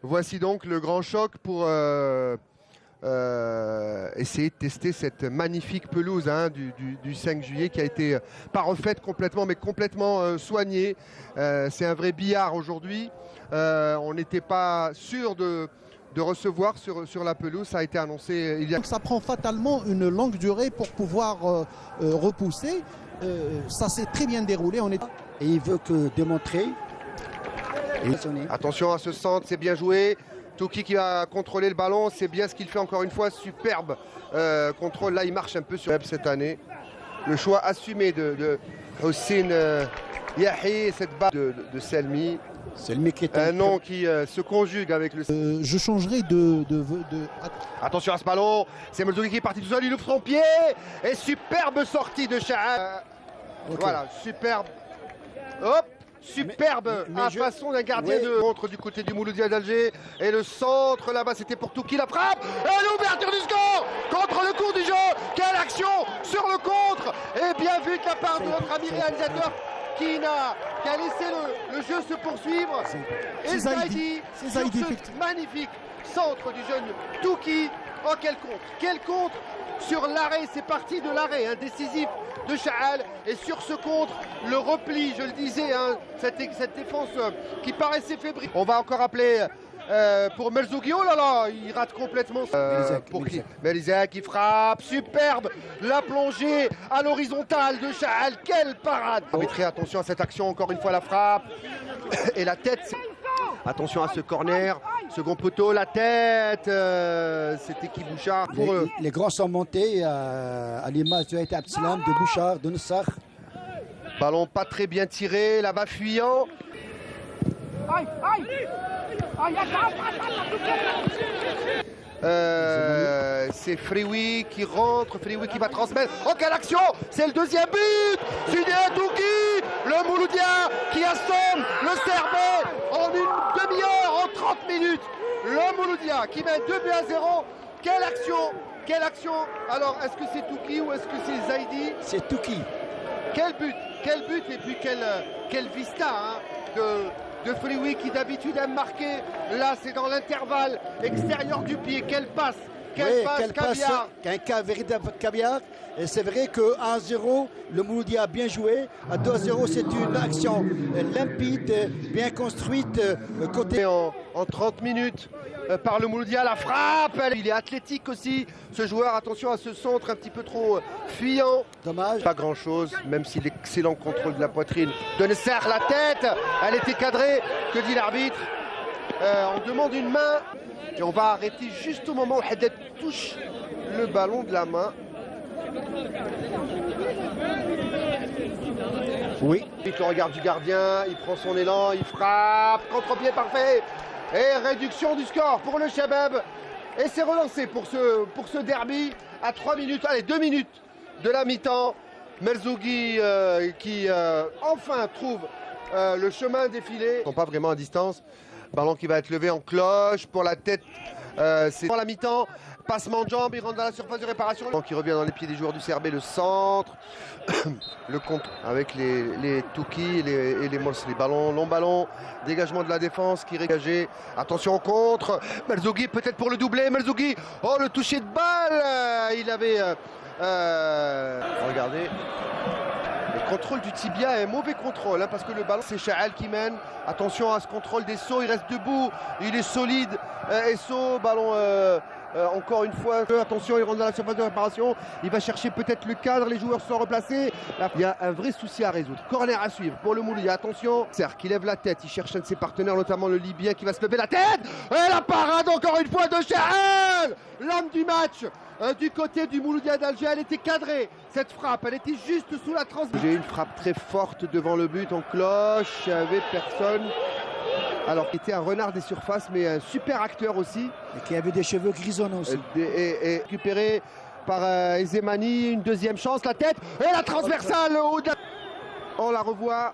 Voici donc le grand choc pour essayer de tester cette magnifique pelouse du 5 juillet qui a été pas refaite complètement mais complètement soignée. C'est un vrai billard aujourd'hui. On n'était pas sûr de recevoir sur la pelouse, ça a été annoncé il y a... Donc ça prend fatalement une longue durée pour pouvoir repousser. Ça s'est très bien déroulé. Et il veut que démontrer. Attention à ce centre, c'est bien joué. Touki qui va contrôler le ballon, c'est bien ce qu'il fait encore une fois. Superbe contrôle. Là, il marche un peu sur cette année. Le choix assumé de Houssine Yahi, cette balle de Selmi. Selmi qui est un nom qui se conjugue avec le... je changerai Attention à ce ballon, c'est Melzouli qui est parti tout seul, il ouvre son pied. Et superbe sortie de Chahal. Okay. Voilà, superbe. Hop, superbe façon d'un gardien de montre du côté du Mouloudia d'Alger. Et le centre là-bas, c'était pour Touki, la frappe. Et l'ouverture du score contre le cours du jeu. Quelle action sur le contre. Et bien vu de la part de notre ami réalisateur qui a laissé le jeu se poursuivre. Et Zaidi, sur ce magnifique centre du jeune Touki. Oh, quel contre sur l'arrêt, c'est parti de l'arrêt décisif de Chahal. Et sur ce contre, le repli, je le disais, cette défense qui paraissait fébrile. On va encore appeler pour Melzougui. Oh là là, il rate complètement. Pour qui Melizek qui frappe, superbe. La plongée à l'horizontale de Chahal, quelle parade. Arbitré, attention à cette action, encore une fois la frappe. Et la tête. Attention à ce corner, second poteau, la tête, c'était qui Bouchard pour eux. Les grands sont montés à l'image de Haït Abdeslam, de Bouchard, de Nessar. Ballon pas très bien tiré, là-bas fuyant. C'est Frioui qui rentre, Frioui qui va transmettre. Oh, quelle action! C'est le deuxième but! Sudien Touki, le Mouloudia qui assomme le Serbet en une demi-heure, en 30 minutes. Le Mouloudia qui met 2-0. Quelle action! Quelle action! Alors, est-ce que c'est Touki ou est-ce que c'est Zaidi? C'est Touki. Quel but! Quel but! Et puis quel vista de Frioui qui d'habitude aime marquer. Là, c'est dans l'intervalle extérieur du pied. Quelle passe! Quelle passe, un véritable caviar. Et c'est vrai que 1-0, le Mouloudia a bien joué. À 2-0, c'est une action limpide, bien construite. Côté en 30 minutes par le Mouloudia, la frappe. Il est athlétique aussi, ce joueur. Attention à ce centre un petit peu trop fuyant. Dommage. Pas grand-chose, même si l'excellent contrôle de la poitrine de Nesser, la tête. Elle était cadrée. Que dit l'arbitre? On demande une main. Et on va arrêter juste au moment où Haddad touche le ballon de la main. Oui. Le regard du gardien, il prend son élan, il frappe, contre-pied parfait. Et réduction du score pour le Chabab. Et c'est relancé pour ce derby à 3 minutes, allez 2 minutes de la mi-temps. Melzougui qui enfin trouve le chemin défilé. Ils sont pas vraiment à distance. Ballon qui va être levé en cloche pour la tête. C'est dans la mi-temps. Passement de jambe, il rentre dans la surface de réparation. Ballon qui revient dans les pieds des joueurs du Serbet, le centre. Le contre avec les Touki et les ballons, long ballon. Dégagement de la défense qui est dégagé. Attention au contre. Melzougui peut-être pour le doubler. Melzougui, oh le toucher de balle. Il avait... regardez. Le contrôle du tibia est un mauvais contrôle parce que le ballon c'est Chahal qui mène. Attention à ce contrôle des sauts, il reste debout, il est solide. Esso, ballon encore une fois. Attention, il rentre dans la surface de réparation. Il va chercher peut-être le cadre, les joueurs sont replacés. Là, il y a un vrai souci à résoudre. Corner à suivre pour le Mouloudia. Attention, Serre qui lève la tête, il cherche un de ses partenaires, notamment le Libyen qui va se lever la tête. Et la parade encore une fois de Chahal, l'homme du match. Du côté du Mouloudia d'Alger, elle était cadrée, cette frappe, elle était juste sous la transversale. J'ai une frappe très forte devant le but en cloche, il n'y avait personne. Alors, il était un renard des surfaces, mais un super acteur aussi. Et qui avait des cheveux grisonnants aussi. Et récupéré par Ezemani, une deuxième chance, la tête, et la transversale au-delà. On la revoit.